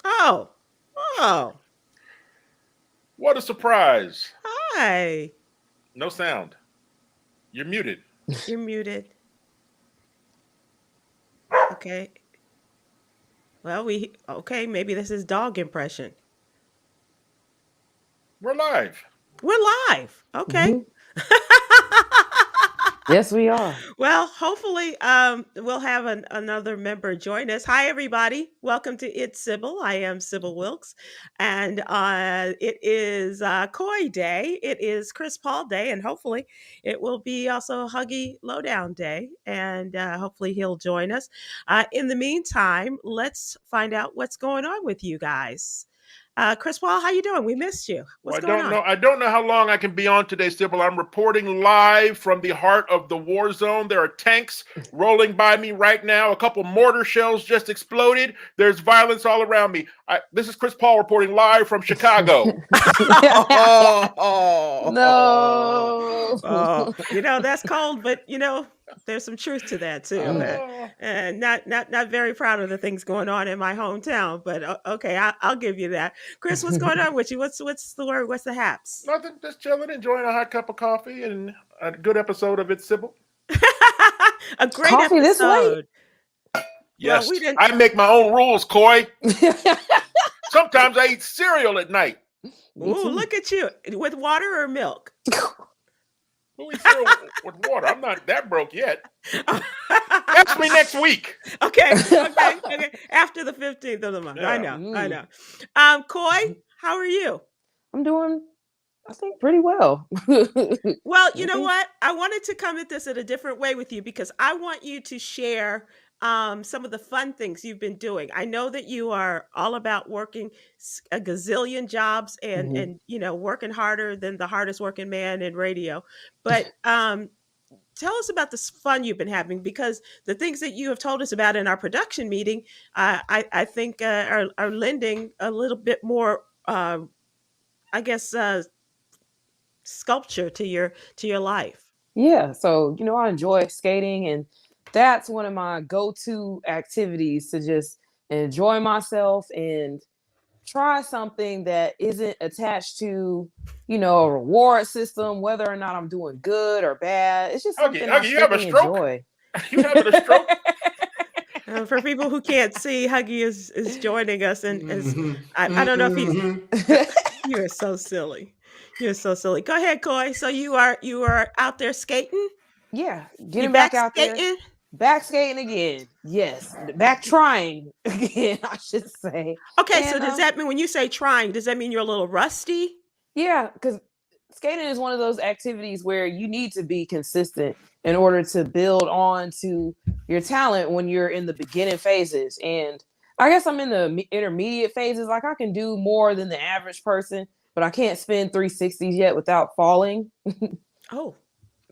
Oh, oh, What a surprise. hi. No sound. You're muted. You're muted. Okay. Well, okay. Maybe this is dog impression. We're live. We're live. Okay. Mhm. Yes, we are. Well, hopefully, we'll have another member join us. Hi, everybody. Welcome to It's Sybil. I am Sybil Wilkes, and it is Coy Day. It is Chris Paul Day, and hopefully, it will be also Huggy Lowdown Day, and hopefully, he'll join us. In the meantime, let's find out what's going on with you guys. Chris Paul, how you doing? We missed you. Well, What's I going don't on? know. I don't know how long I can be on today, Sybil. I'm reporting live from the heart of the war zone. There are tanks rolling by me right now. A couple mortar shells just exploded. There's violence all around me. This is Chris Paul reporting live from Chicago. No. That's cold, but there's some truth to that too. And not very proud of the things going on in my hometown, but okay, I'll give you that. Chris, what's going on with you? What's the word? What's the haps? Nothing. Just chilling, enjoying a hot cup of coffee and a good episode of It's Sybil. A great Coffee this episode. Yes, Well, we didn't. I make my own rules, Coy. Sometimes I eat cereal at night. Ooh, look at you. With water or milk? Who eats cereal with water? I'm not that broke yet. Ask me next week. Okay. After the 15th of the month. Yeah. I know. Coy, how are you? I'm doing, I think, pretty well. Well, you know what? I wanted to come at this in a different way with you because I want you to share some of the fun things you've been doing. I know that you are all about working a gazillion jobs and working harder than the hardest working man in radio. But tell us about the fun you've been having, because the things that you have told us about in our production meeting, I think are lending a little bit more, I guess, sculpture to your life. Yeah, so I enjoy skating, and that's one of my go-to activities to just enjoy myself and try something that isn't attached to a reward system, whether or not I'm doing good or bad. It's just something I strictly enjoy. You having a stroke? For people who can't see, Huggy is joining us, and I don't know if he's. You are so silly. You're so silly. Go ahead, Coy. So you are out there skating? Yeah, getting back out skating? there. Back skating again. Yes. Back trying again, I should say. Okay, so does that mean, when you say trying, does that mean you're a little rusty? Yeah, because skating is one of those activities where you need to be consistent in order to build on to your talent when you're in the beginning phases. And I guess I'm in the intermediate phases. Like, I can do more than the average person, but I can't spin 360s yet without falling. Oh,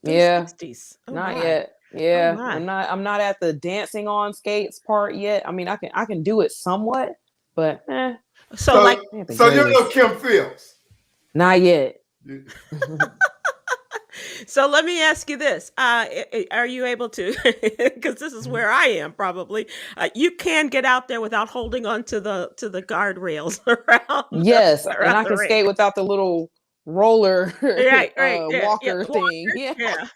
360s. Yeah. Not yet. Yeah. I'm not at the dancing on skates part yet. I mean, I can do it somewhat, but So you're no Kim Fields. Not yet. So let me ask you this. Are you able to, because this is where I am probably, you can get out there without holding on to the guardrails around. Yes, and I can skate without the little roller walker thing. Yeah.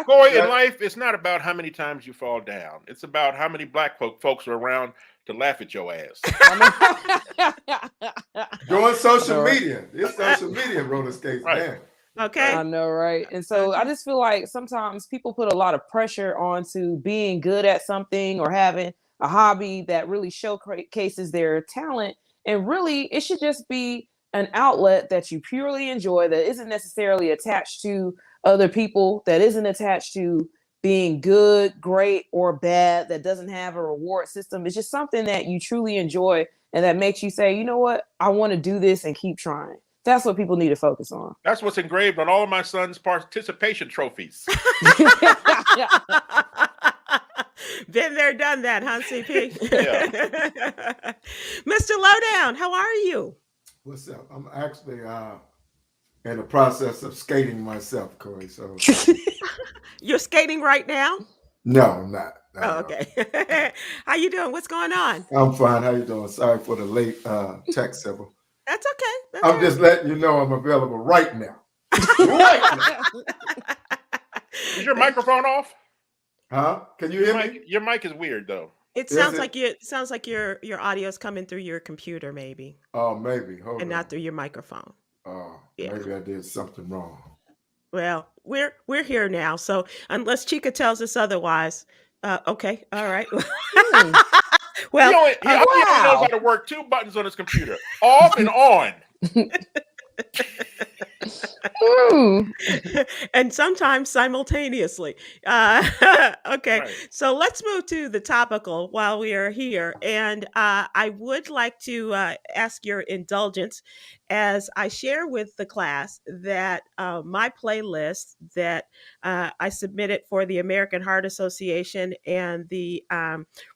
Boy, in life, it's not about how many times you fall down. It's about how many black folks are around to laugh at your ass. Doing social media. It's social media roller skates, man. Okay. I know, right? And so I just feel like sometimes people put a lot of pressure onto being good at something or having a hobby that really showcases their talent. And really, it should just be an outlet that you purely enjoy, that isn't necessarily attached to other people, that isn't attached to being good, great, or bad, that doesn't have a reward system. It's just something that you truly enjoy and that makes you say, you know what, I want to do this and keep trying. That's what people need to focus on. That's what's engraved on all of my son's participation trophies. Been there, done that, huh, CP? Yeah. Mr. Lowdown, how are you? What's up? I'm actually in the process of skating myself, Coy. So you're skating right now? No, I'm not. Oh, know. okay. How you doing? What's going on? I'm fine. How you doing? Sorry for the late text, Sybil. That's okay. That's I'm all just letting you know I'm available right now. Right now. Is your microphone off? Huh? Can you hear me? Your mic is weird though. It Is sounds it? like your audio is coming through your computer maybe, Oh, maybe. Hold and on. not through your microphone. Oh, Yeah. maybe I did something wrong. Well, we're here now, so unless Chica tells us otherwise, okay, all right. Hmm. Well, He only knows how Wow. to work two buttons on his computer, off and on. Hmm. and sometimes simultaneously. Okay, Right. so let's move to the topical while we are here. And I would like to ask your indulgence as I share with the class that my playlist that I submitted for the American Heart Association and the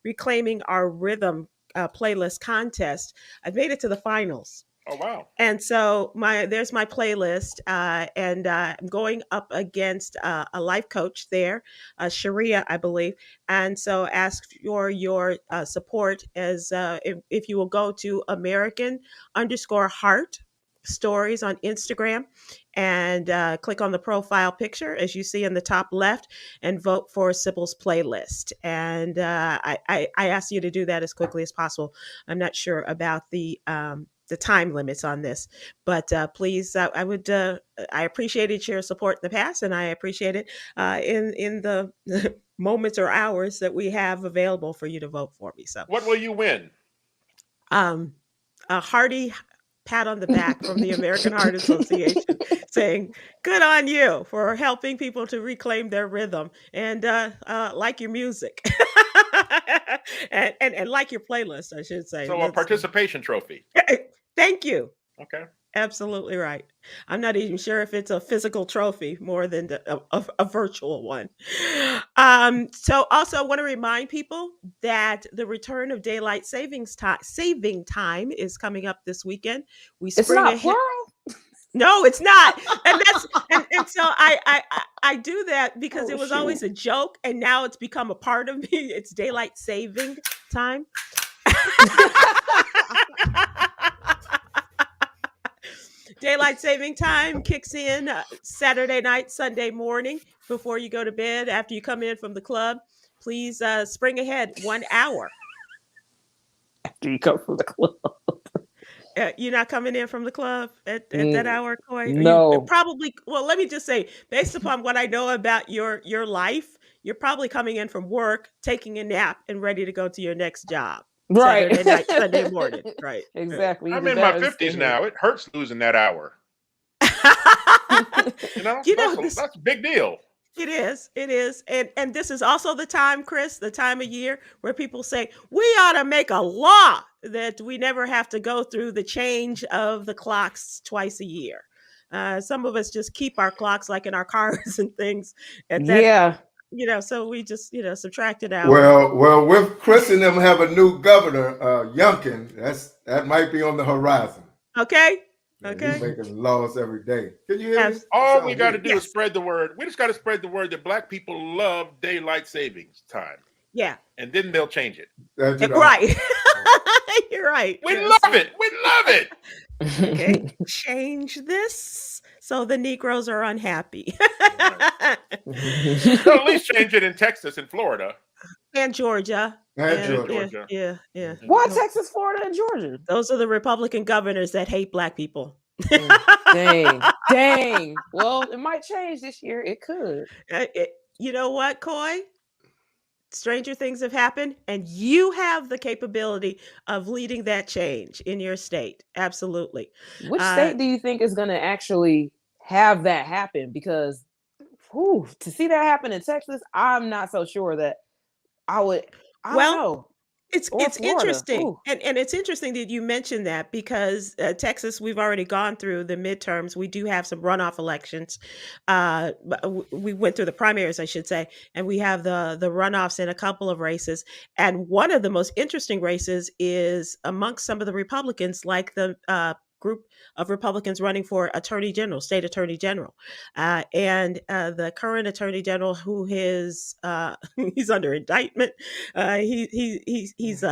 Reclaiming Our Rhythm playlist contest, I've made it to the finals. Oh wow. And so there's my playlist, and I'm going up against a life coach there, Sharia, I believe. And so ask for your support as if you will go to American_Heart Stories on Instagram and click on the profile picture as you see in the top left and vote for Sybil's playlist. And I ask you to do that as quickly as possible. I'm not sure about the time limits on this, but please, I appreciated your support in the past, and I appreciate it in the moments or hours that we have available for you to vote for me. So, What will you win? a hearty pat on the back from the American Heart Association, saying, "Good on you for helping people to reclaim their rhythm and like your music." and like your playlist, I should say. So a participation trophy. Thank you. Okay. Absolutely right. I'm not even sure if it's a physical trophy more than a virtual one. So also I want to remind people that the return of daylight saving time is coming up this weekend. We It's spring not ahead. plural. No, it's not. And that's and so I do that because Oh, it was shoot. always a joke, and now it's become a part of me. It's daylight saving time. Daylight saving time kicks in Saturday night, Sunday morning before you go to bed. After you come in from the club, please spring ahead 1 hour. After you come from the club. You're not coming in from the club at that hour, Coy? Or No. you probably. Well, let me just say, based upon what I know about your life, you're probably coming in from work, taking a nap, and ready to go to your next job. Right. Saturday night, Sunday morning. Right. Exactly. I'm Either in my that or 50s stay now. It hurts losing that hour. You know, You know, that's a big deal. it is, and this is also the time, Chris, the time of year where people say we ought to make a law that we never have to go through the change of the clocks twice a year. Some of us just keep our clocks like in our cars and things at that, Yeah. so we just subtract it out. Well, with Chris and them have a new governor, Youngkin. That might be on the horizon. Okay. Yeah, Okay. he's making laws every day. Can you hear me? All we got to do Yes. is spread the word. We just got to spread the word that Black people love daylight savings time, Yeah. and then they'll change it. Right. You're right. We Yes. love it. We love it. Okay. Change this so the Negroes are unhappy. They'll at least change it in Texas and Florida. And Georgia. And Georgia. Yeah. Why Texas, Florida, and Georgia? Those are the Republican governors that hate Black people. Dang. Well, it might change this year. It could. You know what, Coy? Stranger things have happened, and you have the capability of leading that change in your state. Absolutely. Which state do you think is going to actually have that happen? Because to see that happen in Texas, I'm not so sure that I would. I don't know. It's Florida. interesting, Ooh. and it's interesting that you mentioned that because Texas, we've already gone through the midterms. We do have some runoff elections. We went through the primaries, I should say, and we have the runoffs in a couple of races. And one of the most interesting races is amongst some of the Republicans, like the group of Republicans running for attorney general, state attorney general, and the current attorney general, who is he's under indictment. He's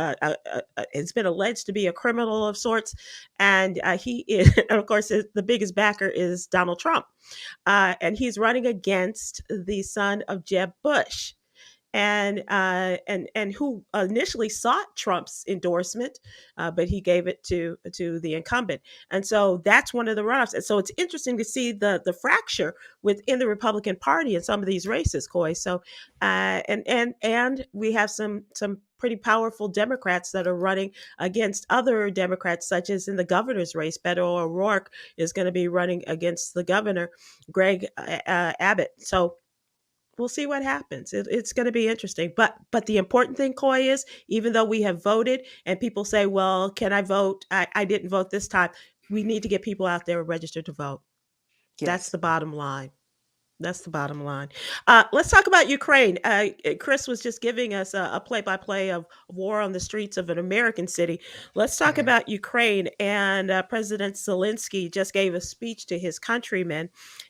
it's been alleged to be a criminal of sorts, and he is, and of course, the biggest backer is Donald Trump, and he's running against the son of Jeb Bush, and who initially sought Trump's endorsement, but he gave it to the incumbent, and so that's one of the runoffs. And so it's interesting to see the fracture within the Republican Party in some of these races, Coy. So, and we have some pretty powerful Democrats that are running against other Democrats, such as in the governor's race. Beto O'Rourke is going to be running against the governor, Greg Abbott. So we'll see what happens. It's going to be interesting. But the important thing, Coy, is even though we have voted and people say, well, can I vote? I didn't vote this time. We need to get people out there registered to vote. Yes. That's the bottom line. That's the bottom line. Let's talk about Ukraine. Chris was just giving us a play-by-play of war on the streets of an American city. Let's talk about Ukraine. And President Zelensky just gave a speech to his countrymen,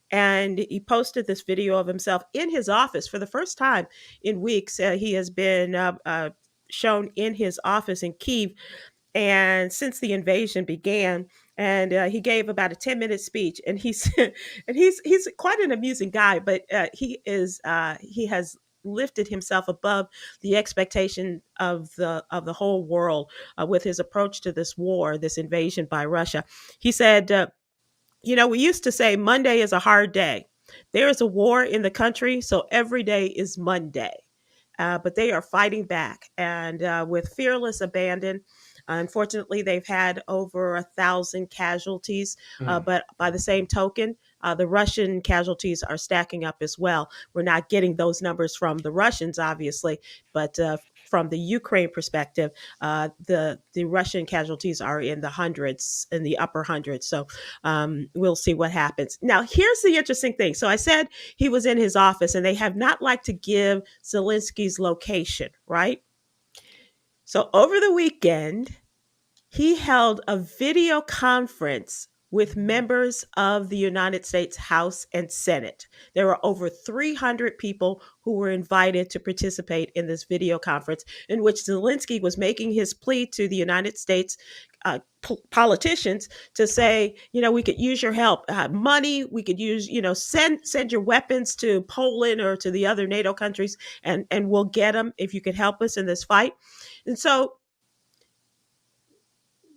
and he posted this video of himself in his office for the first time in weeks. He has been shown in his office in Kyiv, and since the invasion began, and he gave about a 10-minute speech, and he's and he's quite an amusing guy, but he has lifted himself above the expectation of the whole world with his approach to this war, this invasion by Russia. He said, we used to say Monday is a hard day. There is a war in the country, so every day is Monday. But they are fighting back, and with fearless abandon. Unfortunately, they've had over 1,000 casualties, but by the same token, the Russian casualties are stacking up as well. We're not getting those numbers from the Russians, obviously, but from the Ukraine perspective, the Russian casualties are in the hundreds, in the upper hundreds. So we'll see what happens. Now, here's the interesting thing. So I said he was in his office, and they have not liked to give Zelensky's location, right? So over the weekend, he held a video conference with members of the United States House and Senate. There were over 300 people who were invited to participate in this video conference, in which Zelensky was making his plea to the United States politicians to say, we could use your help, money. We could use, send your weapons to Poland or to the other NATO countries, and we'll get them if you could help us in this fight. And so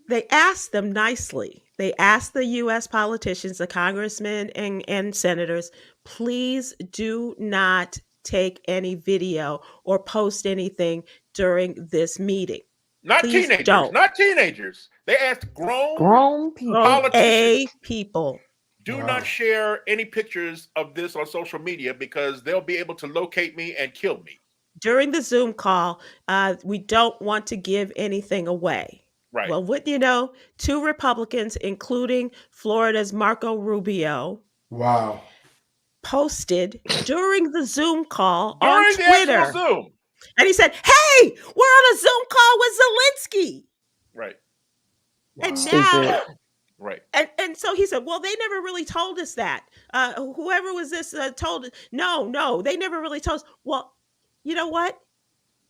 they asked them nicely. They asked the U.S. politicians, the congressmen and senators, please do not take any video or post anything during this meeting. Not Please teenagers. don't. Not teenagers. They asked Grown people. politicians. People. Do not share any pictures of this on social media because they'll be able to locate me and kill me. During the Zoom call, we don't want to give anything away. Right. Well, wouldn't you know, 2 Republicans, including Florida's Marco Rubio, Wow. posted during the Zoom call During on the Twitter. actual Zoom. And he said, hey, we're on a Zoom call with Zelensky. Right. And Stupid. now, Right. and so he said, well, they never really told us that. Whoever was this told us. No, they never really told us. Well, you know what?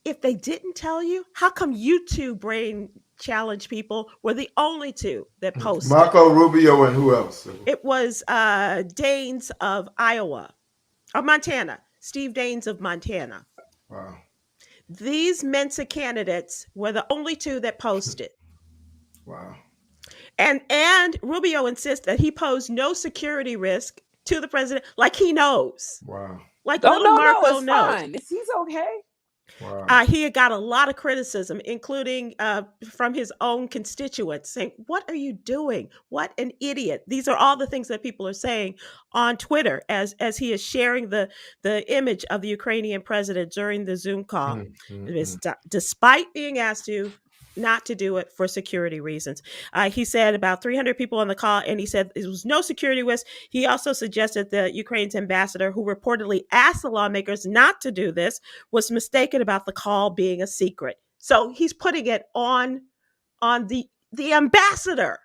If they didn't tell you, how come you two brain challenge people were the only 2 that posted? Marco Rubio and who else? It was Daines of Iowa, or Montana. Steve Daines of Montana. Wow. These Mensa candidates were the only 2 that posted. Wow. And Rubio insists that he posed no security risk to the president, like he knows. Wow. Like Oh, little no, Marco it's knows. fine. He's okay. Wow. He had got a lot of criticism, including from his own constituents, saying, what are you doing? What an idiot. These are all the things that people are saying on Twitter as he is sharing the image of the Ukrainian president during the Zoom call. Despite being asked not to do it for security reasons. He said about 300 people on the call, and he said there was no security risk. He also suggested the Ukraine's ambassador, who reportedly asked the lawmakers not to do this, was mistaken about the call being a secret. So he's putting it on the ambassador.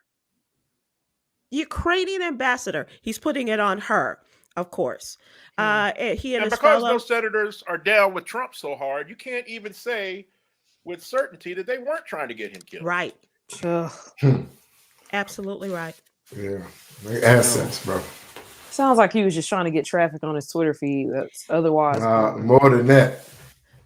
Ukrainian ambassador. He's putting it on her, of course. He and And his because fellow. those senators are down with Trump so hard, you can't even say with certainty that they weren't trying to get him killed. Right. Ugh. Absolutely right. Yeah, they assets, bro. Sounds like he was just trying to get traffic on his Twitter feed. That's otherwise More than that.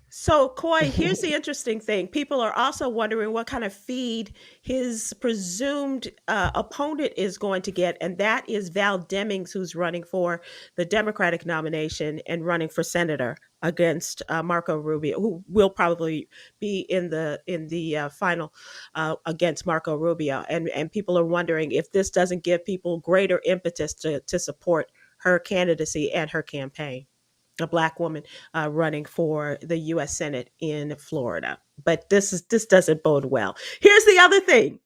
So, Coy, here's the interesting thing. People are also wondering what kind of feed his presumed opponent is going to get, and that is Val Demings, who's running for the Democratic nomination and running for senator against Marco Rubio, who will probably be in the final against Marco Rubio. And people are wondering if this doesn't give people greater impetus to support her candidacy and her campaign. A Black woman running for the U.S. Senate in Florida. But this doesn't bode well. Here's the other thing: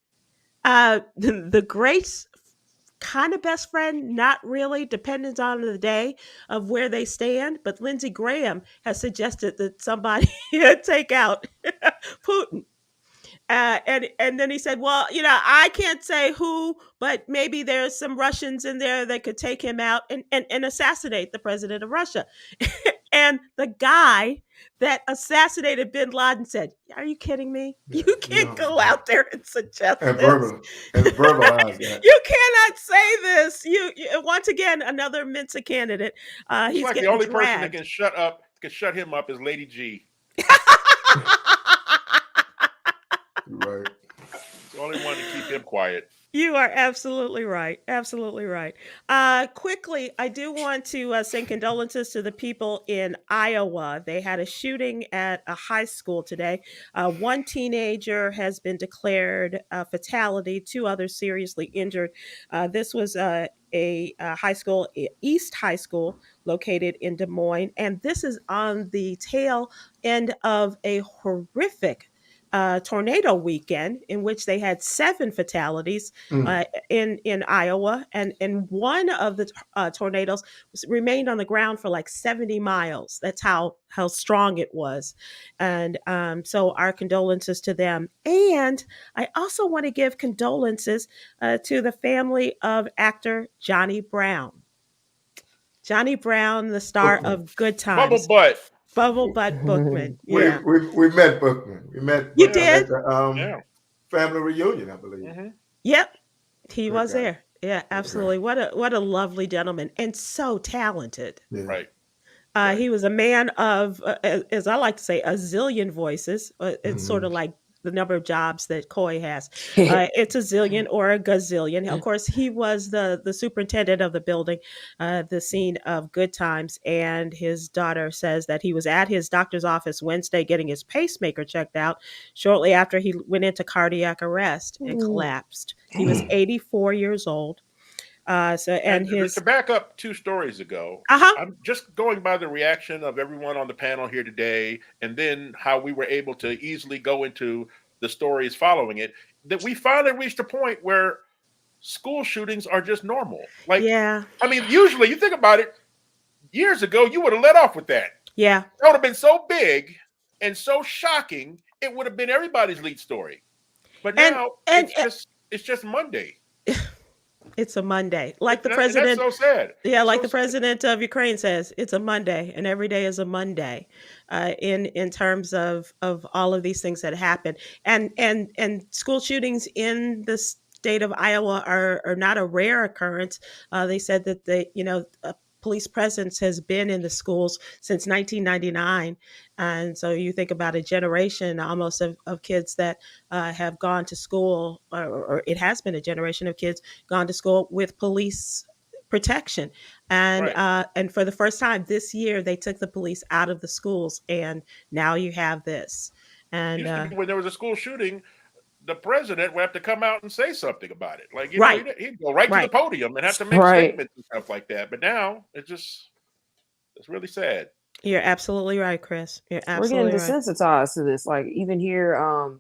the great kind of best friend, not really, depends on the day of where they stand. But Lindsey Graham has suggested that somebody take out Putin. And then he said, well, I can't say who, but maybe there's some Russians in there that could take him out and assassinate the president of Russia. And the guy that assassinated bin Laden said, are you kidding me? Yeah, You can't go out there and suggest and this. verbalize that. You cannot say this. You once again, another Mensa candidate. It's He's like the getting only person that dragged. can shut him up is Lady G. Right. It's the only one to keep him quiet. You are absolutely right. Absolutely right. Quickly, I do want to send condolences to the people in Iowa. They had a shooting at a high school today. One teenager has been declared a fatality, two others seriously injured. This was a high school, East High School, located in Des Moines. And this is on the tail end of a horrific tornado weekend in which they had 7 fatalities in Iowa, and one of the tornadoes remained on the ground for like 70 miles. That's how strong it was, and so our condolences to them. And I also want to give condolences to the family of actor Johnny Brown. Johnny Brown, the star of Good Times. Bubble Butt Bookman. Yeah. We met Bookman. We met You Bookman did? at the family reunion, I believe. Mm-hmm. Yep. He Good was guy. there. Yeah, absolutely. What a lovely gentleman, and so talented. Yeah. Right. He was a man of, as I like to say, a zillion voices. It's sort of like the number of jobs that Coy has. It's a zillion or a gazillion. Of course, he was the superintendent of the building, the scene of Good Times, and his daughter says that he was at his doctor's office Wednesday getting his pacemaker checked out shortly after he went into cardiac arrest and collapsed. He was 84 years old. To back up 2 stories ago, I'm just going by the reaction of everyone on the panel here today, and then how we were able to easily go into the stories following it, that we finally reached a point where school shootings are just normal. Like, yeah. I mean, usually you think about it, years ago, you would have let off with that. Yeah. That would have been so big and so shocking, it would have been everybody's lead story. But now it's just Monday. It's a Monday. Like the president. That's so sad. Yeah, like the president of Ukraine says, it's a Monday, and every day is a Monday. In terms of all of these things that happen, and school shootings in the state of Iowa are not a rare occurrence. They said that police presence has been in the schools since 1999. And so you think about a generation almost of kids that have gone to school, or it has been a generation of kids gone to school with police protection. And for the first time this year, they took the police out of the schools, and now you have this. And used to be when there was a school shooting, the president would have to come out and say something about it. Like, he'd go right to the podium and have to make statements and stuff like that. But now it's really sad. You're absolutely right, Chris. You're absolutely We're getting desensitized to this. Like, even here,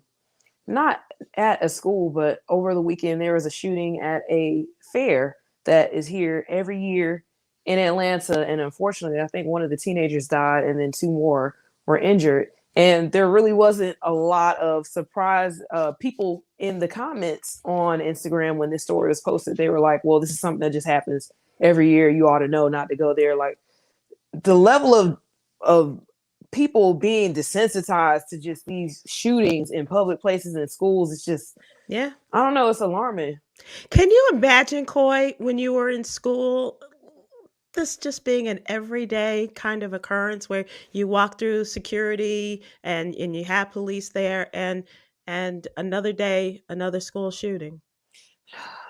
not at a school, but over the weekend, there was a shooting at a fair that is here every year in Atlanta. And unfortunately, I think one of the teenagers died and then 2 more were injured. And there really wasn't a lot of surprise people in the comments on Instagram when this story was posted. They were like, well, this is something that just happens every year. You ought to know not to go there. Like the level of people being desensitized to just these shootings in public places and schools, it's just, Yeah. I don't know, it's alarming. Can you imagine, Coy, when you were in school, this just being an everyday kind of occurrence where you walk through security and you have police there and another day, another school shooting?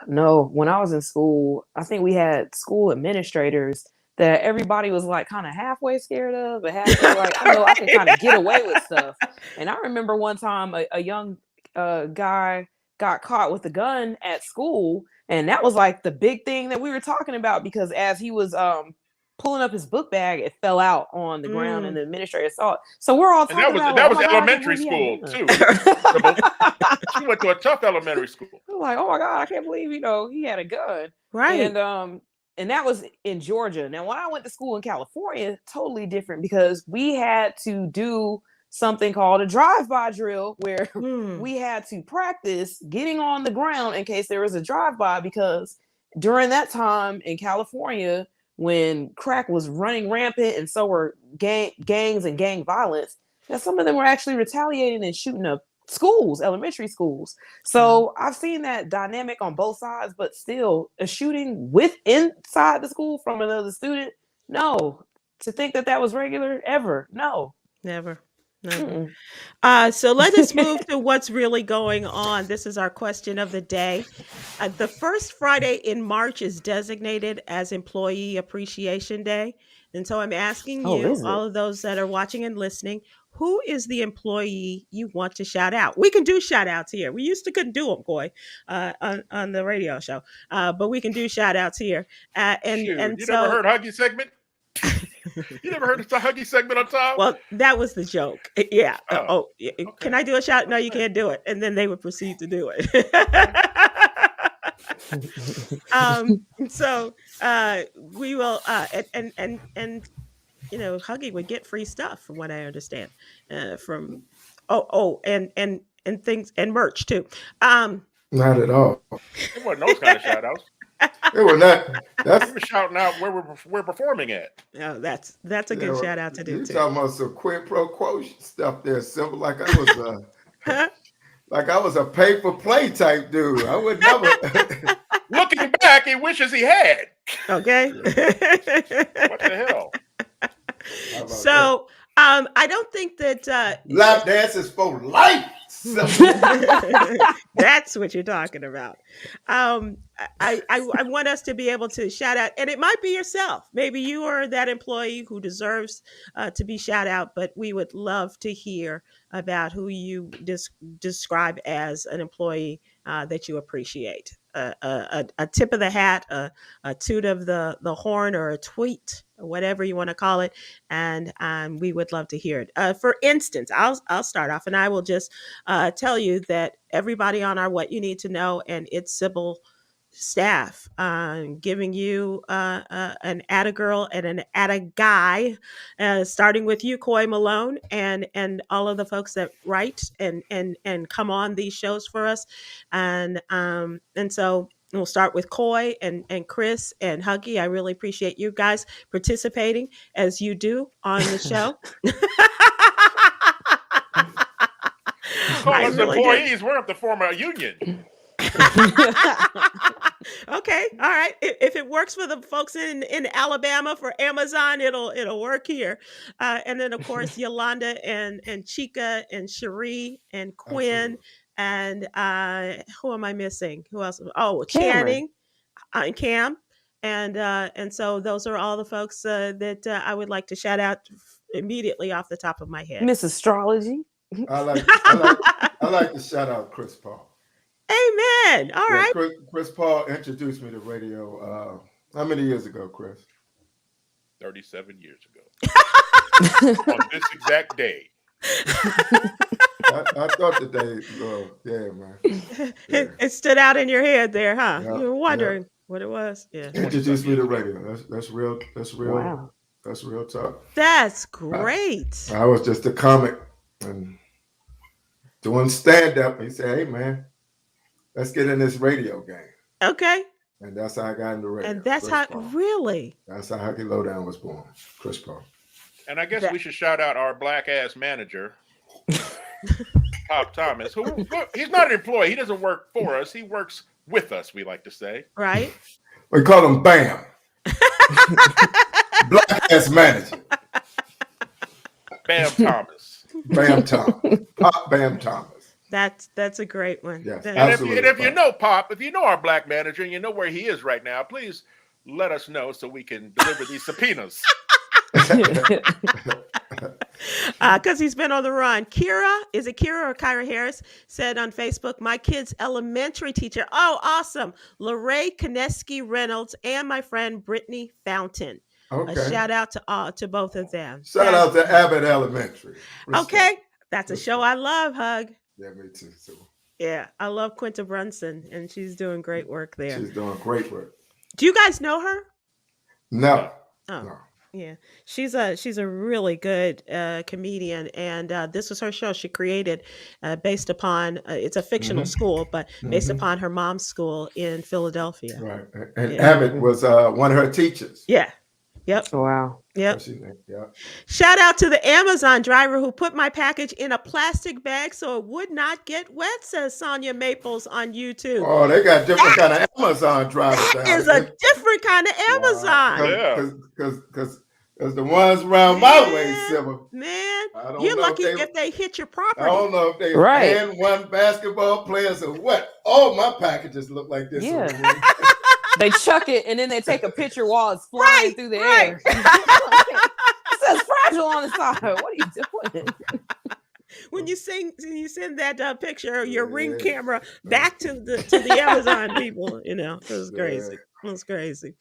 No, when I was in school, I think we had school administrators that everybody was like kind of halfway scared of, but halfway like, I know I can kind of get away with stuff. And I remember one time a young guy got caught with a gun at school, and that was like the big thing that we were talking about, because as he was pulling up his book bag, it fell out on the ground, and Mm. the administrator saw it. So we're all And talking about, like, that oh was my God, I can't elementary believe he had a school gun. too. Sybil. She went to a tough elementary school. I'm like, oh my God, I can't believe, he had a gun. Right. And that was in Georgia. Now, when I went to school in California, totally different, because we had to do something called a drive-by drill, where Mm. we had to practice getting on the ground in case there was a drive-by, because during that time in California, when crack was running rampant and so were gangs and gang violence, that some of them were actually retaliating and shooting up schools, elementary schools. So I've seen that dynamic on both sides, but still a shooting inside the school from another student, no. To think that was regular, ever, no. Never. Never. Mm-mm. So let us move to what's really going on. This is our question of the day. The first Friday in March is designated as Employee Appreciation Day. And so I'm asking Oh, you, is all it? of those that are watching and listening, who is the employee you want to shout out? We can do shout outs here. We used to couldn't do them, Coy, on the radio show, but we can do shout outs here. Shoot, And you never so, heard Huggy segment? You never heard the Huggy segment on time? well, that was the joke. Yeah. Oh, Can okay. I do a shout? No, you Okay. can't do it. And then they would proceed to do it. So we will, and Huggy would get free stuff, from what I understand, from and things and merch too. Not at all. It wasn't those kind of shout outs. It was not. We That's were shouting out where we're performing at. Oh, that's a good shout out to do you too. talking about some quid pro quo stuff there, Sybil. Like I was a pay for play type dude. I would never. Looking back, he wishes he had. Okay. What the hell? How about So I don't think that lap dances for life. that's what you're talking about. I want us to be able to shout out, and it might be yourself. Maybe you are that employee who deserves to be shout out, but we would love to hear about who you describe as an employee that you appreciate. A tip of the hat, a toot of the horn, or a tweet, or whatever you want to call it, and we would love to hear it. For instance, I'll start off, and I will just tell you that everybody on our What You Need to Know and It's Sybil staff giving you an atta girl and an atta guy, starting with you, Coy Malone, and all of the folks that write and come on these shows for us, and so we'll start with Coy and Chris and Huggy. I really appreciate you guys participating as you do on the show. Call I us really did. employees. We're up to form a union. Okay, all right. If it works for the folks in Alabama for Amazon, it'll work here. And then of course Yolanda and Chica and Cherie and Quinn and who am I missing? Who else? Oh, Channing and Cam. And so those are all the folks that I would like to shout out immediately off the top of my head. Miss Astrology. I like to shout out Chris Paul. Amen. All right. Chris Paul introduced me to radio. How many years ago, Chris? 37 years ago. On this exact day. I thought the day, yeah, man. Yeah. It stood out in your head there, huh? Yeah, You were wondering what it was. Yeah. Introduced me to radio. That's real. That's real. Wow. That's real talk. That's great. I was just a comic and doing stand-up. He said, "Hey, man, let's get in this radio game." Okay. And that's how I got into radio. And that's Chris how, Paul. really? That's how Huggy Lowdown was born. Chris Paul. And I guess That- we should shout out our black ass manager, Pop Thomas, who he's not an employee. He doesn't work for us. He works with us, we like to say. Right? We call him Bam. Black ass manager. Bam Thomas. Bam Thomas. Pop Bam Thomas. That's a great one. Yes, That- absolutely. And if you know Pop, if you know our black manager and you know where he is right now, please let us know so we can deliver these subpoenas. Because he's been on the run. Kira, is it Kira or Kyra Harris, said on Facebook, my kid's elementary teacher, oh, awesome, Lorraine Koneski Reynolds, and my friend Brittany Fountain. Okay. A shout out to both of them. Shout out to Abbott Elementary. Respect. Okay, that's a show I love, Hug. Yeah, me too. So Yeah, I love Quinta Brunson, and she's doing great work there. she's doing great work. Do you guys know her? No. Oh. No. Yeah, she's a really good comedian, and this was her show she created based upon it's a fictional school, but based upon her mom's school in Philadelphia. Right. And Yeah. Abbott was one of her teachers. Yeah. Yep. Wow. Yep. Yeah. Shout out to the Amazon driver who put my package in a plastic bag so it would not get wet, says Sonia Maples on YouTube. Oh, they got different kind of Amazon drivers That down is there. a different kind of Amazon. Yeah. Because the ones around my way, Man. Sybil, Man, I don't you're know lucky if if they hit your I property. don't know if they Right. and one basketball players or what. All my packages look like this. Yeah. over here. They chuck it and then they take a picture while it's flying Right, through the right. air. It says fragile on the side. What are you doing? When you send that picture, your ring Yeah. camera back to the Amazon people, it was crazy. It was crazy.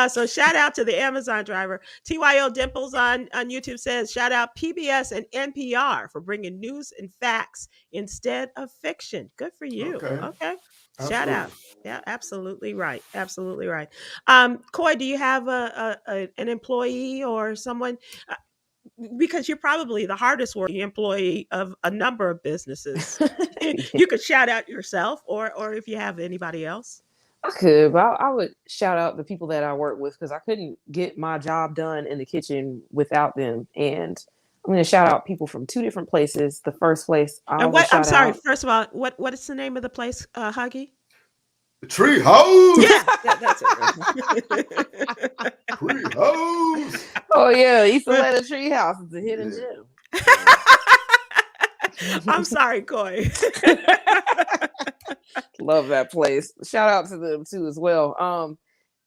So shout out to the Amazon driver. TYO Dimples on YouTube says, shout out PBS and NPR for bringing news and facts instead of fiction. Good for you. Okay. Shout out. Absolutely. Yeah, absolutely right. Absolutely right. Coy, do you have an employee or someone? Because you're probably the hardest working employee of a number of businesses. You could shout out yourself or if you have anybody else. I could, but I would shout out the people that I work with because I couldn't get my job done in the kitchen without them. And I'm going to shout out people from two different places. The first place, I'm sorry. First of all, what is the name of the place, Huggy? The Tree House. Yeah, that's it. Tree House. Oh yeah, East Atlanta Tree House is a hidden gem. I'm sorry, Coy. Love that place. Shout out to them too as well.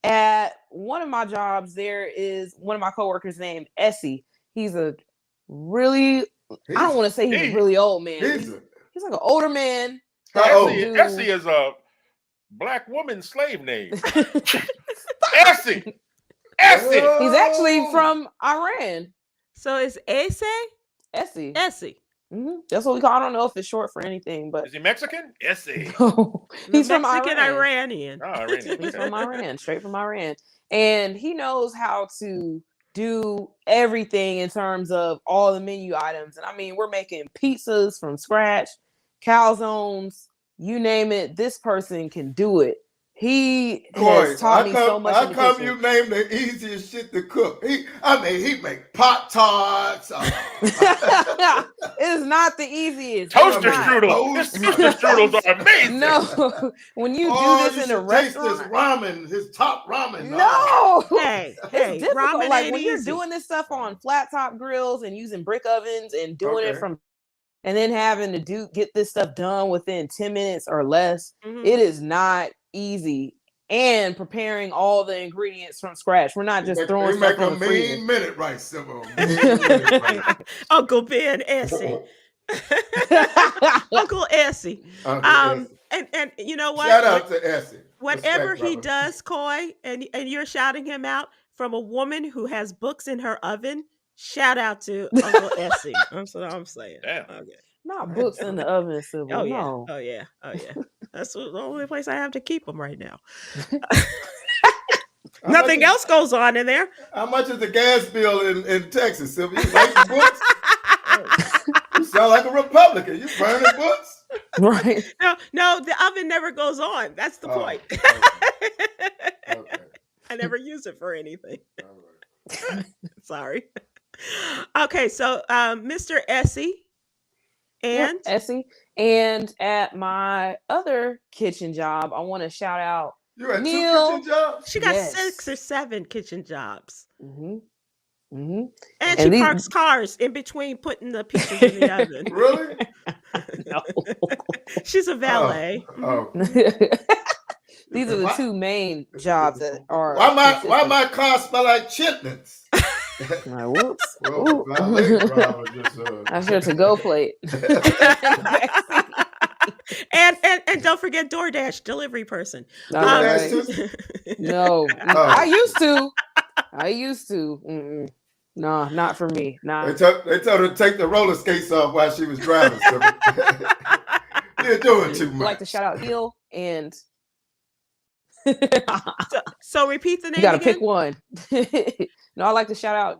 At one of my jobs, there is one of my coworkers named Essie. He's a really, I don't want to say he's a really old man. He's like an older man. How old? Essie is a black woman slave name. Essie. Essie. He's actually from Iran. So it's Essie? Essie. That's what we call. I don't know if it's short for anything, but Is he Mexican? Essie. he's from Mexican Iran. Iranian. Oh, Iranian. He's from Iran, straight from Iran, and he knows how to do everything in terms of all the menu items. And I mean, we're making pizzas from scratch, calzones, you name it. This person can do it. He has taught me so much. How come you name the easiest shit to cook? He make pot tarts. It is not the easiest. Toaster It's not. strudel. His toaster strudels are amazing. No, when you do this in a restaurant, Taste this ramen, his top ramen. no. Hey, It's difficult. ramen Like ain't when you're easy. doing this stuff on flat top grills and using brick ovens and doing it Okay. from, and then having to get this stuff done within 10 minutes or less, Mhm. it is not easy. And preparing all the ingredients from scratch. We're not just throwing They make stuff a in the freezer. mean minute right, Sybil. Mean minute right. Uncle Ben Essie. Uncle Essie. Uncle Essie. And you know what? Shout out to Essie. Whatever Respect, he brother. does, Coy, and you're shouting him out from a woman who has books in her oven. Shout out to Uncle Essie. That's what I'm saying. Damn. Okay. Not books in the oven, Sybil. Oh yeah. No. Oh yeah. Oh yeah. That's the only place I have to keep them right now. How Nothing much is- else goes on in there. How much is the gas bill in Texas, Sybil? You like the books? You sound like a Republican. You burning books? Right. No, the oven never goes on. That's the point. Okay. I never use it for anything. All right. Sorry. Okay, so Mr. Essie Yep, and Essie. And at my other kitchen job, I want to shout out You had Neil. 2 kitchen jobs? she got Yes. 6 or 7 kitchen jobs. Mm-hmm. Mm-hmm. And And she these- parks cars in between putting the pizzas in the oven. Really? No. She's a valet. Oh. These are the 2 main jobs that are. Why my car smell like chitlins? Like, whoops. Well, Ooh. valet driver just, That's your to-go plate. and don't forget DoorDash delivery person. All DoorDash right. too? No, Oh. I used to. Mm-mm. No, not for me. Nah. They told her to take the roller skates off while she was driving. So you're doing too I'd much. like to shout out Neil and. So repeat the name You got to again. pick one. No, I'd like to shout out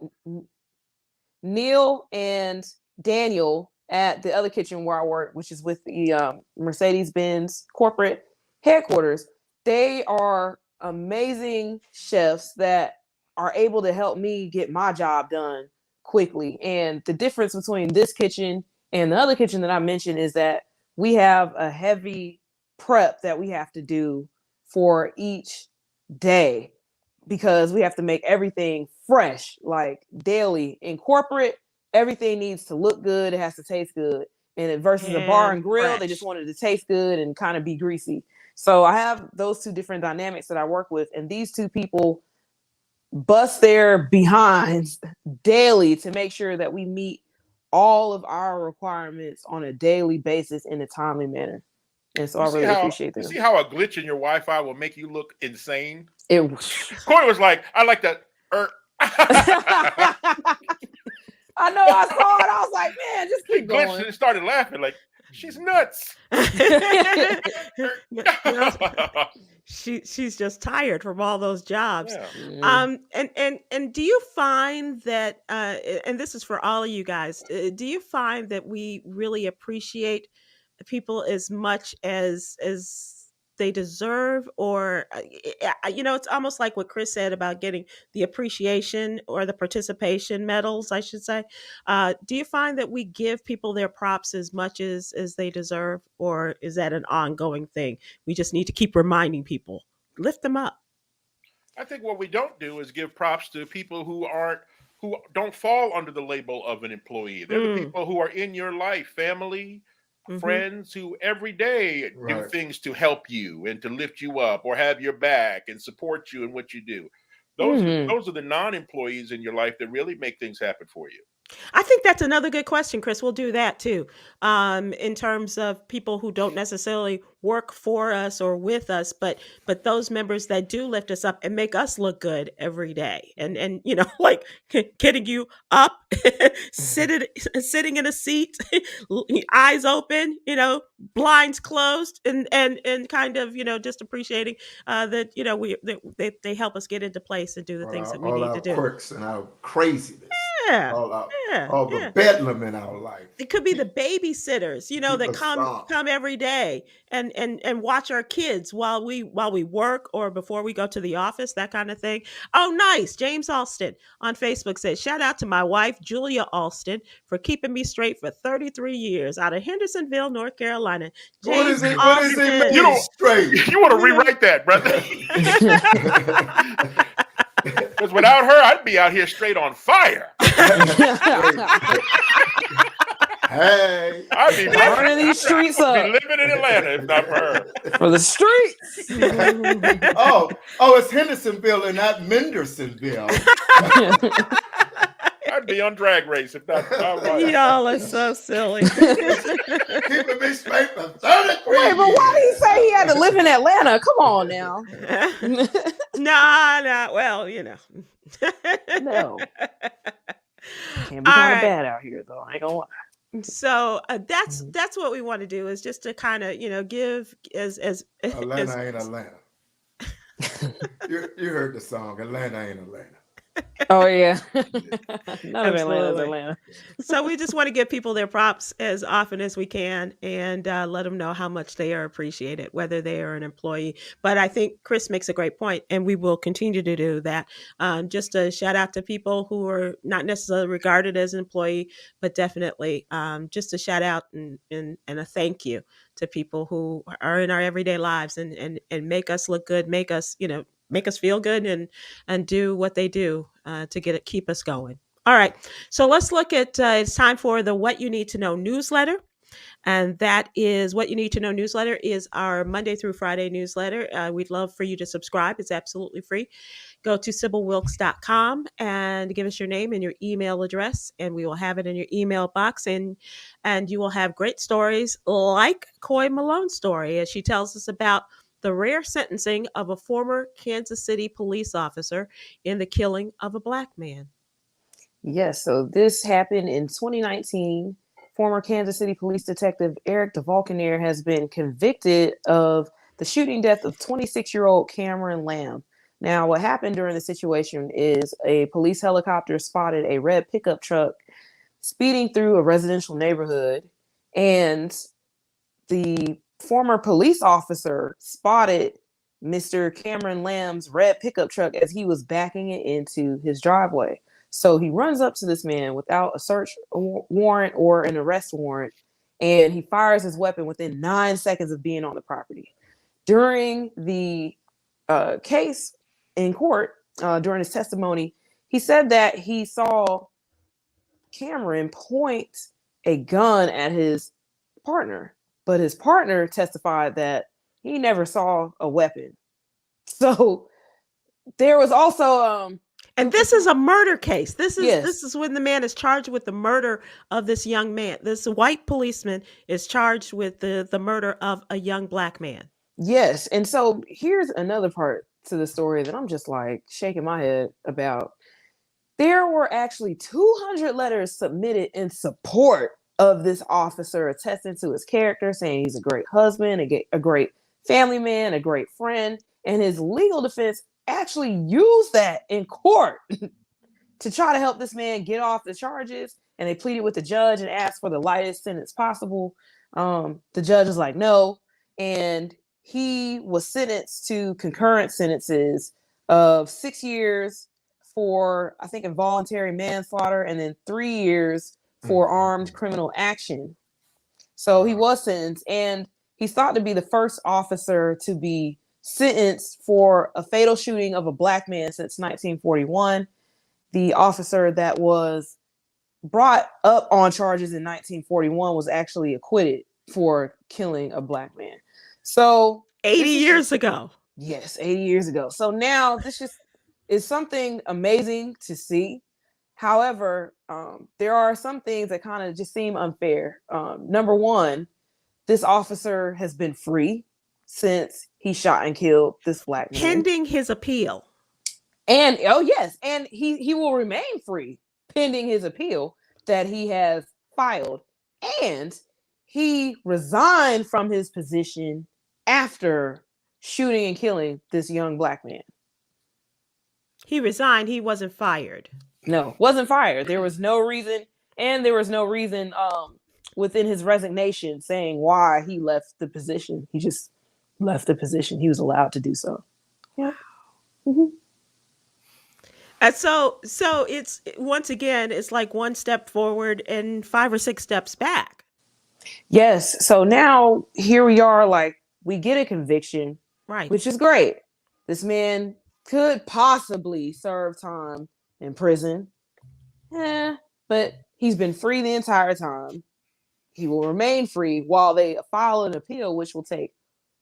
Neil and Daniel at the other kitchen where I work, which is with the Mercedes-Benz corporate headquarters. They are amazing chefs that are able to help me get my job done quickly. And the difference between this kitchen and the other kitchen that I mentioned is that we have a heavy prep that we have to do for each day because we have to make everything fresh, like daily. In corporate, everything needs to look good. It has to taste good. And versus a bar and grill, they fresh. just wanted to taste good and kind of be greasy. So I have those 2 different dynamics that I work with. And these 2 people bust their behinds daily to make sure that we meet all of our requirements on a daily basis in a timely manner. And so I really appreciate them. See how a glitch in your Wi-Fi will make you look insane? It Coy was like, I like that. I know, I saw it. I was like, man, just He keep glitched going. and started laughing like, she's nuts. She's just tired from all those jobs. Yeah. And do you find that and this is for all of you guys, do you find that we really appreciate people as much as they deserve, or it's almost like what Chris said about getting the appreciation or the participation medals, I should say. Do you find that we give people their props as much as they deserve, or is that an ongoing thing? We just need to keep reminding people, lift them up. I think what we don't do is give props to people who don't fall under the label of an employee. They're the people who are in your life, family, friends who every day do things to help you and to lift you up or have your back and support you in what you do. Those are the non-employees in your life that really make things happen for you. I think that's another good question, Chris. We'll do that too. In terms of people who don't necessarily work for us or with us, but those members that do lift us up and make us look good every day. And like getting you up, sitting in a seat, eyes open, blinds closed, and kind of, just appreciating that they help us get into place and do the things that we need to do. Quirks and our craziness. Yeah. All the bedlam in our life. It could be the babysitters, that come every day and watch our kids while we work or before we go to the office, that kind of thing. Oh, nice. James Alston on Facebook says, shout out to my wife, Julia Alston, for keeping me straight for 33 years out of Hendersonville, North Carolina. James What is he You straight? You want to rewrite that, brother? Because without her, I'd be out here straight on fire. Hey, I'd be Burning these streets I'd up be living in Atlanta if not for her. for the streets. oh, it's Hendersonville and not Mendersonville. I'd be on Drag Race if not for her. Y'all are so silly. Keeping me straight for 33 Wait, but why did he say he had to live in Atlanta? Come on now. Nah. Well, No. Can't be kind of right. bad out here, though. I ain't gonna lie. So that's what we want to do, is just to kind of give as Atlanta ain't Atlanta. You heard the song, Atlanta ain't Atlanta. Oh yeah. None of Atlanta's Absolutely. Atlanta. So we just want to give people their props as often as we can and let them know how much they are appreciated, whether they are an employee. But I think Chris makes a great point, and we will continue to do that. Just a shout out to people who are not necessarily regarded as an employee, but definitely just a shout out and a thank you to people who are in our everyday lives and make us look good, make us, make us feel good and do what they do to keep us going. All right. So let's look at it's time for the What You Need to Know newsletter. And that is What You Need to Know newsletter is our Monday through Friday newsletter. We'd love for you to subscribe. It's absolutely free. Go to SybilWilkes.com and give us your name and your email address, and we will have it in your email box. And you will have great stories like Coy Malone's story as she tells us about the rare sentencing of a former Kansas City police officer in the killing of a black man. Yes, so this happened in 2019. Former Kansas City police detective Eric DeValkenair has been convicted of the shooting death of 26-year-old Cameron Lamb. Now, what happened during the situation is a police helicopter spotted a red pickup truck speeding through a residential neighborhood, and the former police officer spotted Mr. Cameron Lamb's red pickup truck as he was backing it into his driveway. So he runs up to this man without a search warrant or an arrest warrant, and he fires his weapon within 9 seconds of being on the property. During the case in court, during his testimony, he said that he saw Cameron point a gun at his partner, but his partner testified that he never saw a weapon. So there was also and this is a murder case. This Yes. is when the man is charged with the murder of this young man. This white policeman is charged with the murder of a young black man. Yes. And so here's another part to the story that I'm just like shaking my head about. There were actually 200 letters submitted in support of this officer, attesting to his character, saying he's a great husband, a great family man, a great friend. And his legal defense actually used that in court to try to help this man get off the charges. And they pleaded with the judge and asked for the lightest sentence possible. The judge was like, no. And he was sentenced to concurrent sentences of 6 years for, I think, involuntary manslaughter, and then 3 years for armed criminal action. So he was sentenced, and he's thought to be the first officer to be sentenced for a fatal shooting of a black man since 1941. The officer that was brought up on charges in 1941 was actually acquitted for killing a black man. So 80 years ago. Yes, 80 years ago. So now this just is something amazing to see. However, there are some things that kind of just seem unfair. Number one, this officer has been free since he shot and killed this black man. Pending his appeal. And oh yes, and he will remain free pending his appeal that he has filed. And he resigned from his position after shooting and killing this young black man. He resigned. He wasn't fired. No, wasn't fired. There was no reason, and there was no reason within his resignation saying why he left the position. He just left the position. He was allowed to do so. Yeah. Mm-hmm. And so it's once again, it's like one step forward and 5 or 6 steps back. Yes. So now here we are, like we get a conviction, Right. which is great. This man could possibly serve time in prison. But he's been free the entire time. He will remain free while they file an appeal, which will take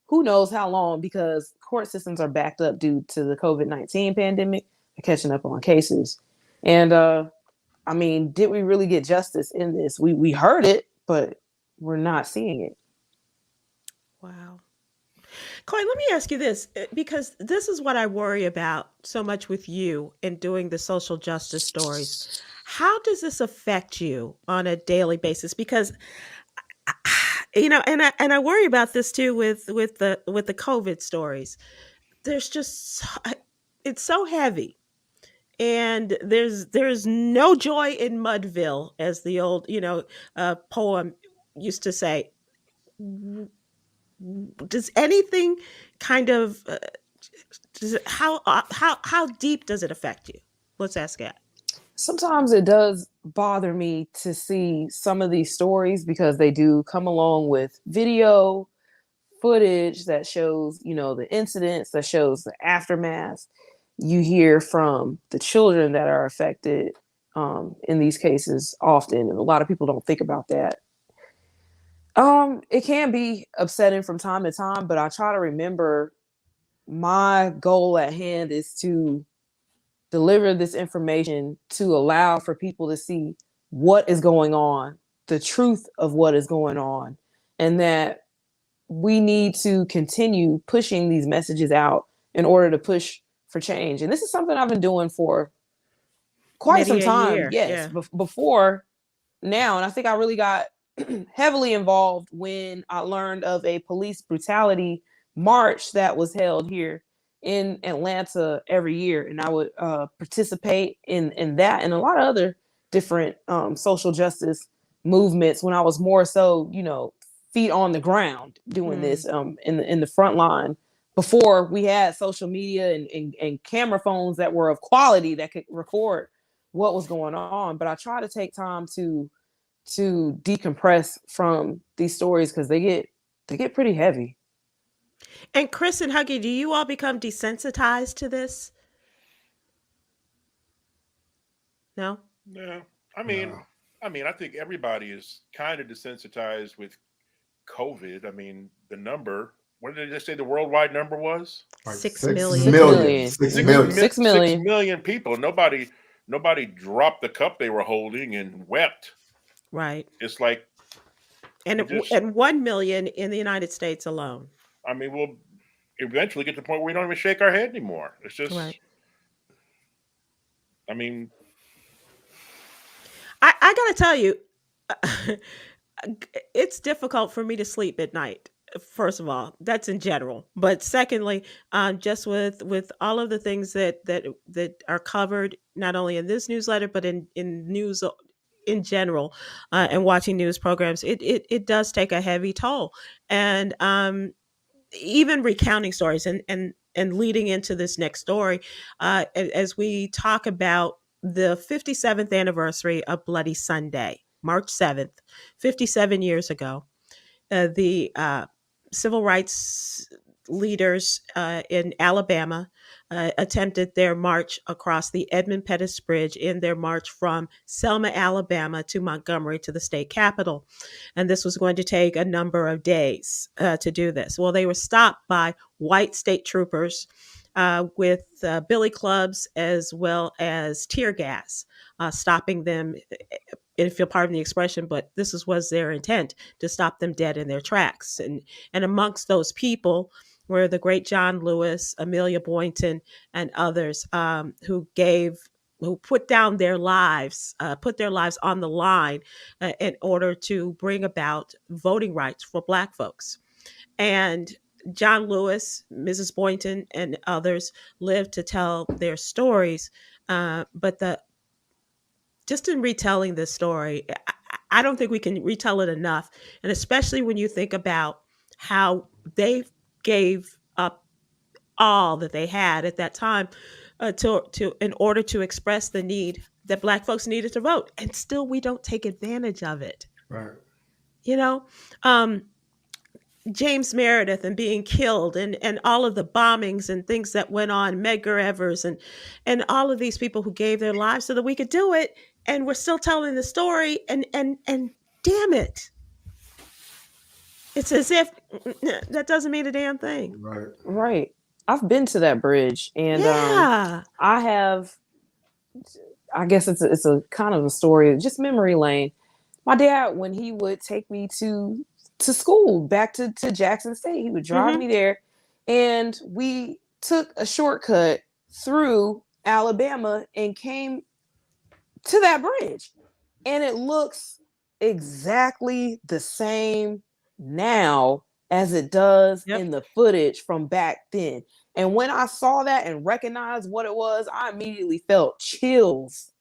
who knows how long, because court systems are backed up due to the COVID-19 pandemic. They're catching up on cases. And I mean, did we really get justice in this? We heard it, but we're not seeing it. Wow. Coy, let me ask you this, because this is what I worry about so much with you in doing the social justice stories. How does this affect you on a daily basis? Because and I worry about this too with the COVID stories. There's just it's so heavy, and there's no joy in Mudville, as the old poem used to say. Does anything kind of does it, how deep does it affect you? Let's ask that. Sometimes it does bother me to see some of these stories because they do come along with video footage that shows, the incidents, that shows the aftermath. You hear from the children that are affected in these cases often. A lot of people don't think about that. It can be upsetting from time to time, but I try to remember my goal at hand is to deliver this information to allow for people to see what is going on, the truth of what is going on, and that we need to continue pushing these messages out in order to push for change. And this is something I've been doing for quite some Many a time. year, Yes, yeah. before now. And I think I really got heavily involved when I learned of a police brutality march that was held here in Atlanta every year. And I would participate in that and a lot of other different social justice movements when I was more so, feet on the ground doing this in the front line before we had social media and camera phones that were of quality that could record what was going on. But I try to take time to decompress from these stories because they get pretty heavy. And Chris and Huggy, do you all become desensitized to this? No? No, I mean, No. I think everybody is kind of desensitized with COVID. I mean, the number. What did they say the worldwide number was? Like 6 6 million. 6 million. million. 6 Mhm. million. 6 million. 6 million people. Nobody dropped the cup they were holding and wept. Right. It's like, And just, and 1 million in the United States alone. I mean, we'll eventually get to the point where we don't even shake our head anymore. It's just, Right. I mean, I got to tell you, it's difficult for me to sleep at night. First of all, that's in general. But secondly, just with all of the things that are covered not only in this newsletter but in news in general, and watching news programs, it does take a heavy toll. And even recounting stories and leading into this next story, as we talk about the 57th anniversary of Bloody Sunday, March 7th, 57 years ago. The civil rights leaders in Alabama attempted their march across the Edmund Pettus Bridge in their march from Selma, Alabama to Montgomery to the state capitol. And this was going to take a number of days to do this. Well, they were stopped by white state troopers with billy clubs as well as tear gas, stopping them, if you'll pardon the expression, but was their intent, to stop them dead in their tracks. And amongst those people were the great John Lewis, Amelia Boynton, and others who put down their lives, put their lives on the line in order to bring about voting rights for Black folks. And John Lewis, Mrs. Boynton, and others lived to tell their stories. But just in retelling this story, I don't think we can retell it enough. And especially when you think about how they gave up all that they had at that time to in order to express the need that Black folks needed to vote, and still we don't take advantage of it. Right. You know, um, James Meredith and being killed, and all of the bombings and things that went on, Medgar Evers and all of these people who gave their lives so that we could do it, and we're still telling the story, and damn it, it's as if that doesn't mean a damn thing. Right. Right. I've been to that bridge, and Yeah. I have. I guess it's a kind of a story, just memory lane. My dad, when he would take me to school back to Jackson State, he would drive me there, and we took a shortcut through Alabama and came to that bridge, and it looks exactly the same now as it does Yep. in the footage from back then. And when I saw that and recognized what it was, I immediately felt chills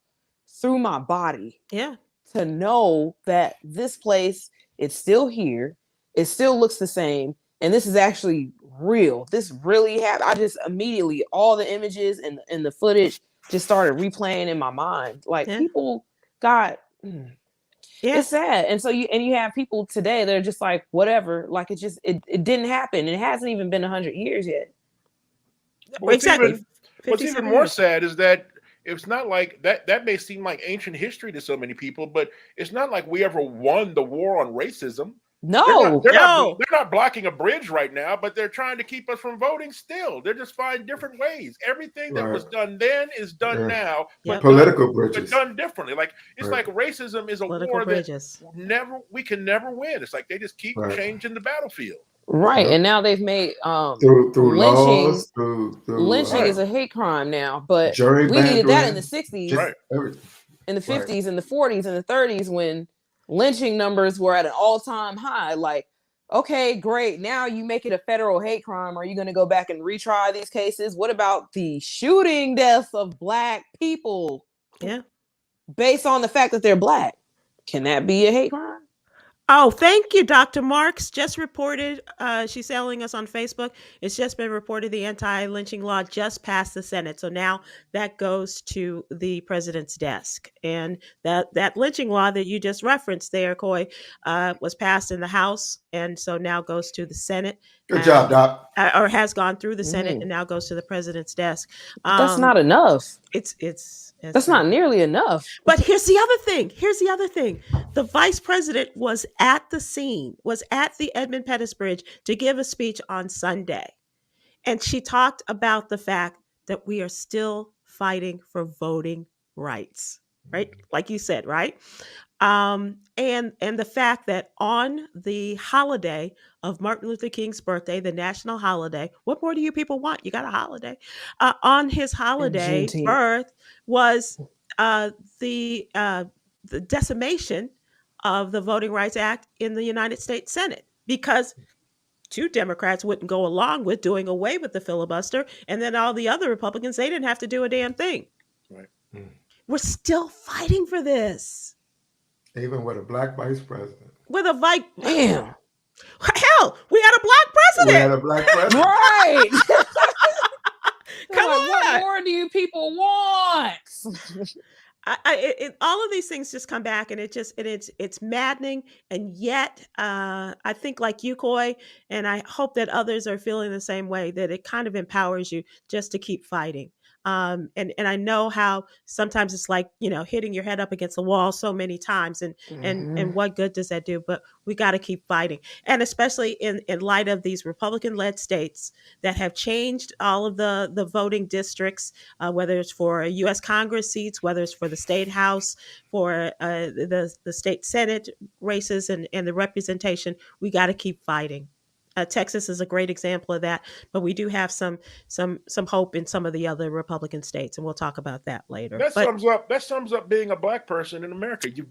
through my body Yeah. to know that this place, it's still here. It still looks the same. And this is actually real. This really happened. I just immediately, all the images and the footage just started replaying in my mind. Like Yeah. people got, Yeah. it's sad. And so you have people today that are just like, whatever, like it didn't happen. It hasn't even been 100 years yet. Exactly. What's even more sad is that it's not like that may seem like ancient history to so many people, but it's not like we ever won the war on racism. No, They're not blocking a bridge right now, but they're trying to keep us from voting still. They're just finding different ways. Everything that was done then is done now, but political bridges, but done differently. Like it's like racism is a political war bridges. that we can never win. It's like they just keep changing the battlefield. Right, and now they've made through lynching. Laws, through lynching is a hate crime now, but jury we needed that in the bandering, 60s, Right. in the 50s, in the 40s, and the 30s when lynching numbers were at an all-time high. Like, okay, great. Now you make it a federal hate crime. Are you going to go back and retry these cases? What about the shooting deaths of Black people? Yeah. Based on the fact that they're Black. Can that be a hate crime? Oh, thank you, Dr. Marks. Just reported, she's telling us on Facebook, it's just been reported the anti-lynching law just passed the Senate. So now that goes to the president's desk. And that lynching law that you just referenced there, Coy, was passed in the House. And so now goes to the Senate. Good job, Doc. Or has gone through the Senate and now goes to the president's desk. That's not enough. It's That's not nearly enough. But here's the other thing. The vice president was at the scene, was at the Edmund Pettus Bridge to give a speech on Sunday. And she talked about the fact that we are still fighting for voting rights, right? Like you said, right? And the fact that on the holiday of Martin Luther King's birthday, the national holiday, what more do you people want? You got a holiday. On his holiday birth was the decimation of the Voting Rights Act in the United States Senate because 2 Democrats wouldn't go along with doing away with the filibuster, and then all the other Republicans, they didn't have to do a damn thing. Right. We're still fighting for this. Even with a Black vice president. With a vice, damn. Hell, we had a Black president. We had a Black president. Right. Come on. What more do you people want? All of these things just come back, and it's maddening. And yet, I think like you, Coy, and I hope that others are feeling the same way, that it kind of empowers you just to keep fighting. And I know how sometimes it's like, hitting your head up against the wall so many times and what good does that do? But we got to keep fighting. And especially in light of these Republican led states that have changed all of the voting districts, whether it's for U.S. Congress seats, whether it's for the state House, for the state Senate races and the representation, we got to keep fighting. Texas is a great example of that, but we do have some hope in some of the other Republican states, and we'll talk about that later. That sums up being a Black person in America. You've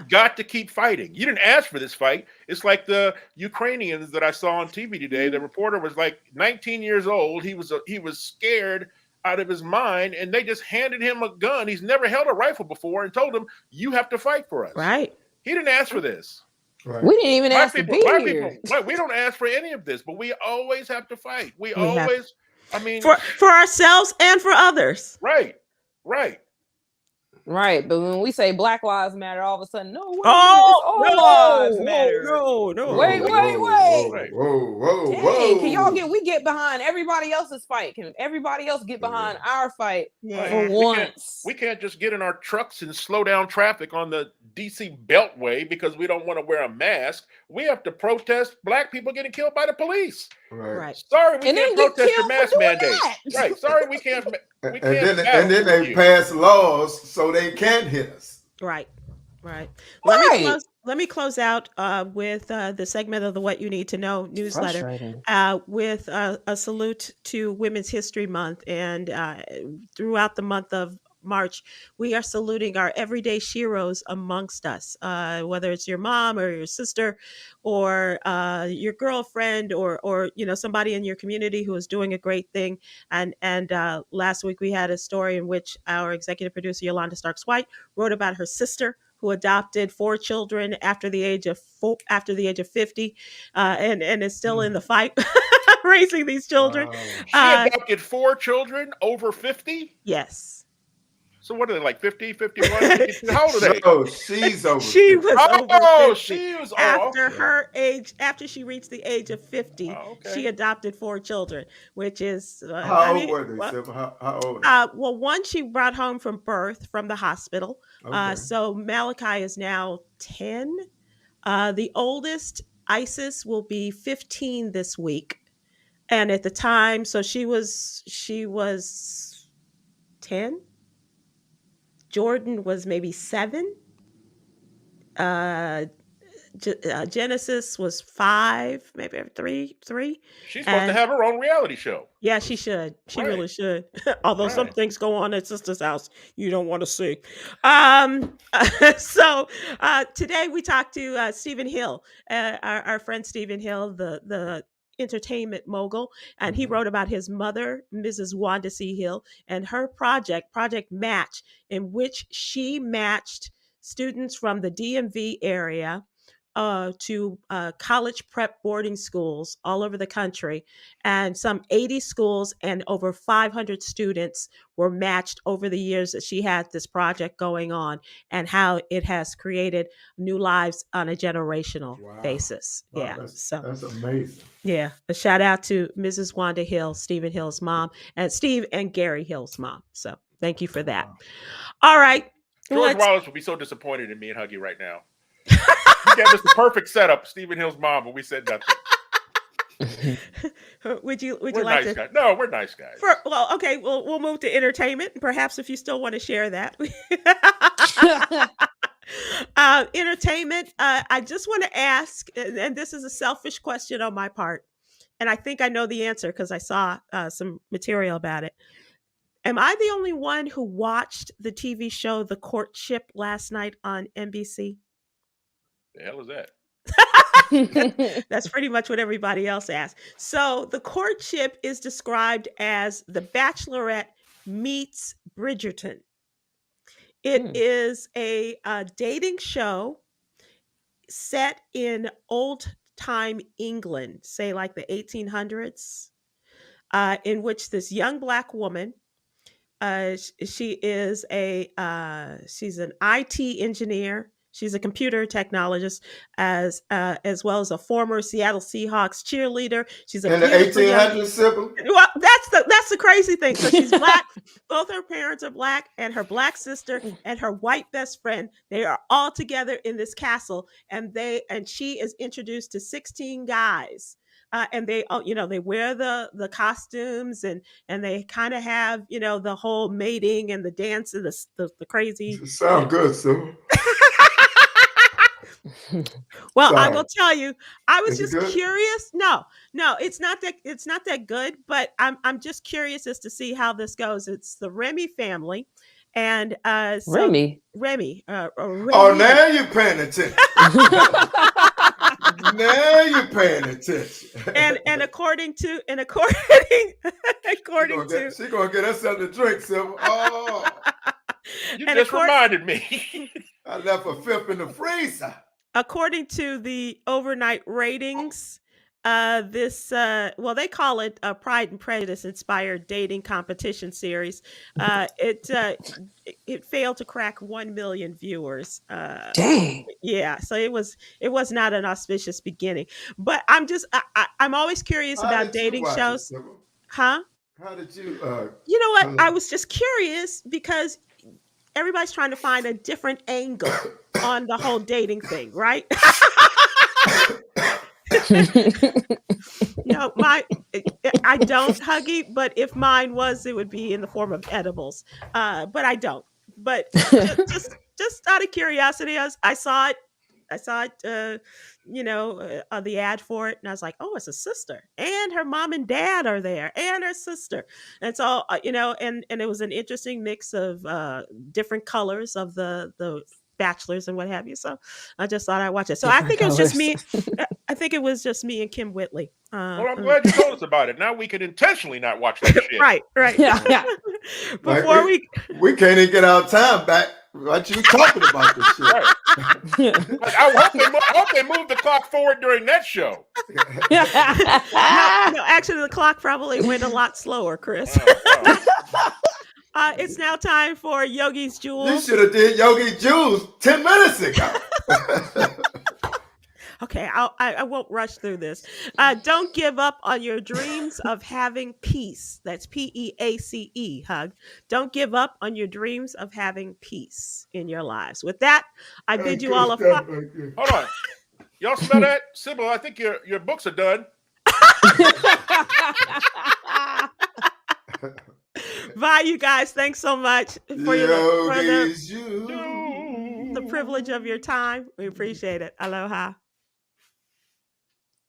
got to keep fighting. You didn't ask for this fight. It's like the Ukrainians that I saw on TV today. The reporter was like 19 years old. He was scared out of his mind, and they just handed him a gun. He's never held a rifle before, and told him, "You have to fight for us." Right. He didn't ask for this. Right. We didn't even ask to be here. We don't ask for any of this, but we always have to fight. For ourselves and for others. Right. But when we say Black Lives Matter, all of a sudden, no, lives matter. No. Wait. Whoa. Can y'all get behind everybody else's fight? Can everybody else get behind our fight for once? We can't just get in our trucks and slow down traffic on the DC Beltway because we don't want to wear a mask. We have to protest Black people getting killed by the police. Right. Sorry, we can't protest your mask mandate. Right. Sorry, we can't. And then they pass laws so they can't hit us. Right. Let me close out with the segment of the What You Need to Know newsletter with a salute to Women's History Month. And throughout the month of March, we are saluting our everyday sheroes amongst us, whether it's your mom or your sister or your girlfriend or somebody in your community who is doing a great thing. And last week we had a story in which our executive producer Yolanda Starks White wrote about her sister who adopted 4 children after the age of 50, and is still in the fight raising these children. Wow. She adopted 4 children over 50? Yes. So what are they, like 50, 51, 52? How old are they? No, she's over. She 50. was over 50. She was After off. her age, after she reached the age of 50, Oh, okay. she adopted 4 children, which is How old were they, Sybil? How old? Well, one she brought home from birth from the hospital. Okay. So Malachi is now 10. The oldest, Isis, will be 15 this week. And at the time, so she was 10. Jordan was maybe 7. Genesis was 5, maybe 3. She's supposed to have her own reality show. Yeah, she should. She Right. really should. Although some Right. things go on at sister's house you don't want to see. So today we talked to Stephen Hill, our friend Stephen Hill, the entertainment mogul, and he Mhm. wrote about his mother, Mrs. Wanda C. Hill, and her Project Match, in which she matched students from the DMV area to college prep boarding schools all over the country. And some 80 schools and over 500 students were matched over the years that she had this project going on, and how it has created new lives on a generational Wow. basis. Wow, Yeah. that's amazing. Yeah. A shout out to Mrs. Wanda Hill, Stephen Hill's mom, and Steve and Gary Hill's mom. So thank you for that. Wow. All right. George Wallace would be so disappointed in me and Huggy right now. He gave us the perfect setup, Stephen Hill's mom, but we said nothing. Would you We're like nice to? guys. No, we're nice guys. Well, okay. We'll move to entertainment. Perhaps if you still want to share that. Entertainment. I just want to ask, and this is a selfish question on my part, and I think I know the answer because I saw some material about it. Am I the only one who watched the TV show The Courtship last night on NBC? The hell is that? That's pretty much what everybody else asked. So The Courtship is described as The Bachelorette meets Bridgerton. It is a dating show set in old time England, say like the 1800s, in which this young Black woman, she is she's an IT engineer. She's a computer technologist, as well as a former Seattle Seahawks cheerleader. She's a In the beautiful young. 1800s, Sybil? Well, that's the crazy thing. So she's Black. Both her parents are Black, and her Black sister and her white best friend. They are all together in this castle, and she is introduced to 16 guys. And they, they wear the costumes, and they kind of have, the whole mating and the dance and the crazy. Sound good, Sybil. Well, I Sorry. will tell you, I was Is it just good? curious. No, it's not that good, but I'm just curious as to see how this goes. It's the Remy family, and Remy. Remy. Oh, now you're paying attention. Now you're paying attention. and according to She's gonna get us something to drink, Sybil. Oh, You And just of course- reminded me. I left a fifth in the freezer. according to the overnight ratings, this they call it a Pride and Prejudice inspired dating competition series. It failed to crack 1 million viewers. Dang. Yeah, so it was not an auspicious beginning. But I'm always curious How about did you dating watch it, shows. Sybil? Huh? How did you? You know what? Hello. I was just curious because everybody's trying to find a different angle on the whole dating thing, right? I don't, Huggy, but if mine was, it would be in the form of edibles. But I don't. But just out of curiosity, I saw it. the ad for it, and I was like, oh, it's a sister, and her mom and dad are there, and her sister, and so and it was an interesting mix of different colors of the bachelors and what have you. So I just thought I'd watch it. So I think it was just me. I think it was just me and Kim Whitley. Well, I'm glad you told us about it. Now we can intentionally not watch that shit. Right. Yeah. Before we can't even get our time back. What you talking about this shit? Right. I hope they move the clock forward during that show. no, actually, the clock probably went a lot slower, Chris. It's now time for Yogi's You Jewels. should have did Yogi Jules 10 minutes ago. Okay, I won't rush through this. Don't give up on your dreams of having peace. That's PEACE, Hug. Don't give up on your dreams of having peace in your lives. With that, I bid you all a Hold on. Y'all smell that? Sybil, I think your books are done. Bye, you guys. Thanks so much for the privilege of your time. We appreciate it. Aloha.